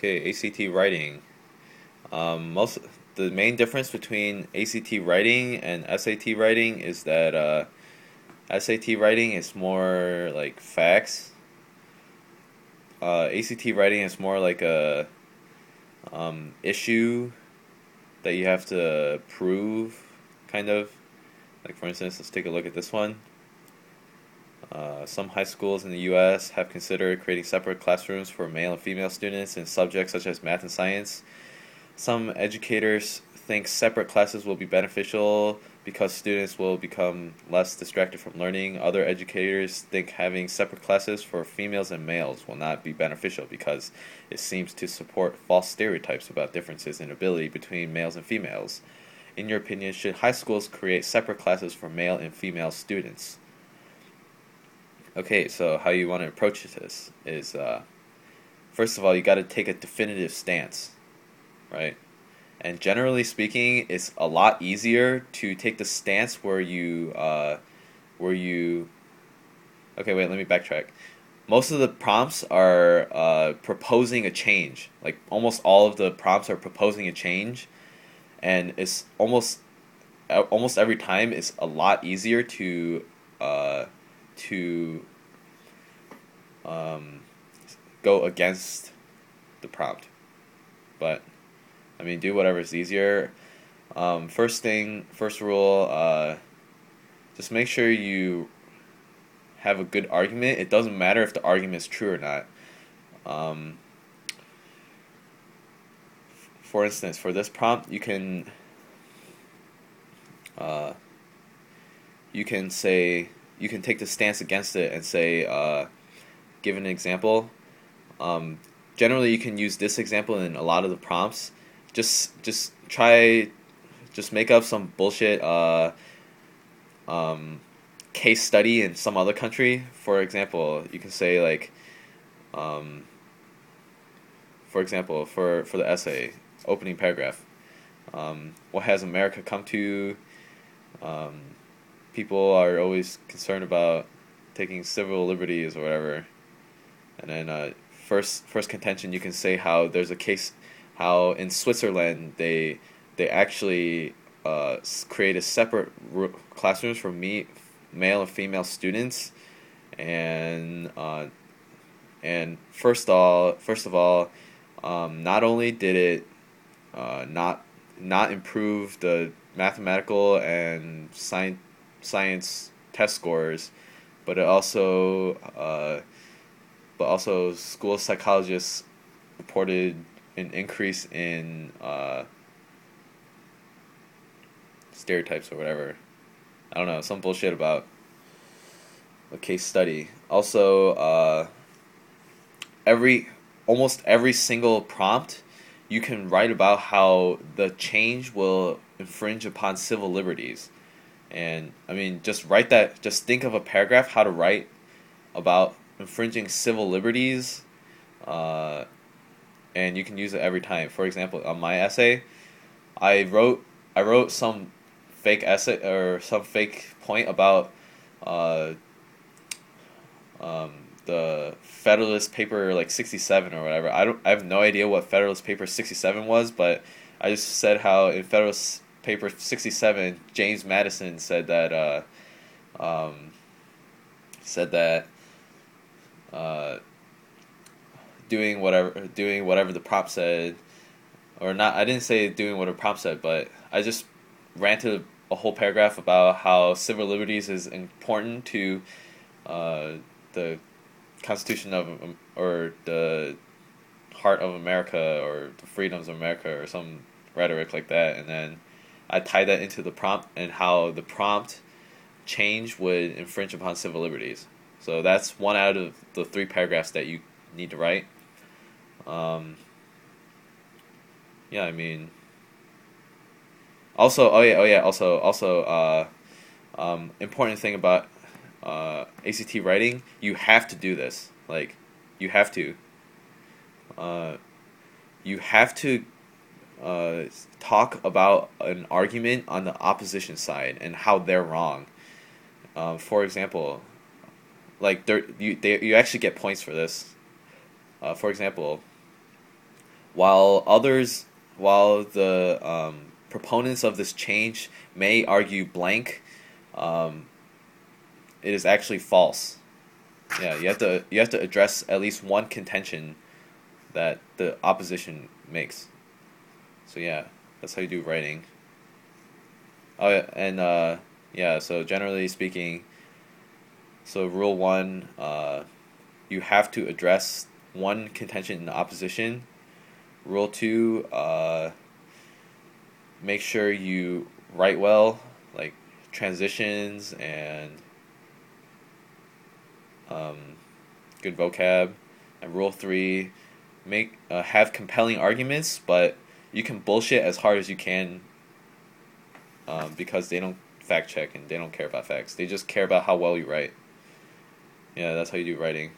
Okay, ACT writing. Most the main difference between ACT writing and SAT writing is that SAT writing is more like facts. ACT writing is more like a issue that you have to prove, kind of. Like for instance, let's take a look at this one. Some high schools in the U.S. have considered creating separate classrooms for male and female students in subjects such as math and science. Some educators think separate classes will be beneficial because students will become less distracted from learning. Other educators think having separate classes for females and males will not be beneficial because it seems to support false stereotypes about differences in ability between males and females. In your opinion, should high schools create separate classes for male and female students? Okay, so how you want to approach this is first of all, you got to take a definitive stance, right? And generally speaking, it's a lot easier to take the stance where you. Okay, wait, let me backtrack. Most of the prompts are proposing a change. Like almost all of the prompts are proposing a change, and it's almost every time it's a lot easier to um, go against the prompt. But I mean, do whatever is easier. First rule, just make sure you have a good argument. It doesn't matter if the argument is true or not. Um, for instance, for this prompt, uh, you can take the stance against it and say, give an example. Um, Generally, you can use this example in a lot of the prompts. Just try, just make up some bullshit um, case study in some other country. For example, you can say like, um, for example, for the essay opening paragraph, what has America come to? Um, People are always concerned about taking civil liberties or whatever. And then first contention, you can say how there's a case, how in Switzerland they actually create a separate classrooms for male and female students, and first of all, not only did it not improve the mathematical and science test scores, but it also school psychologists reported an increase in stereotypes or whatever. I don't know, some bullshit about a case study. Also, every almost every single prompt, you can write about how the change will infringe upon civil liberties. And I mean, just write that. Just think of a paragraph how to write about infringing civil liberties, uh, and you can use it every time. For example, on my essay, I wrote some fake essay or some fake point about uh, um, the Federalist Paper like 67 or whatever. I have no idea what Federalist Paper 67 was, but I just said how in Federalist Paper 67, James Madison said that um, said that uh, doing whatever the prompt said, or not. I didn't say doing what a prompt said, but I just ranted a whole paragraph about how civil liberties is important to the Constitution of or the heart of America or the freedoms of America or some rhetoric like that, and then I tied that into the prompt and how the prompt change would infringe upon civil liberties. So that's one out of the three paragraphs that you need to write. Um, yeah, I mean, also, important thing about ACT writing, you have to do this. Like, you have to. Uh, you have to talk about an argument on the opposition side and how they're wrong. For example, like you actually get points for this. For example, while the proponents of this change may argue blank, um, it is actually false. Yeah, you have to address at least one contention that the opposition makes. So yeah, that's how you do writing. Oh yeah, and yeah. So generally speaking, so rule one, you have to address one contention in the opposition. Rule two, make sure you write well, like transitions and um, good vocab. And rule three, make have compelling arguments, but you can bullshit as hard as you can, because they don't fact check and they don't care about facts. They just care about how well you write. Yeah, that's how you do writing.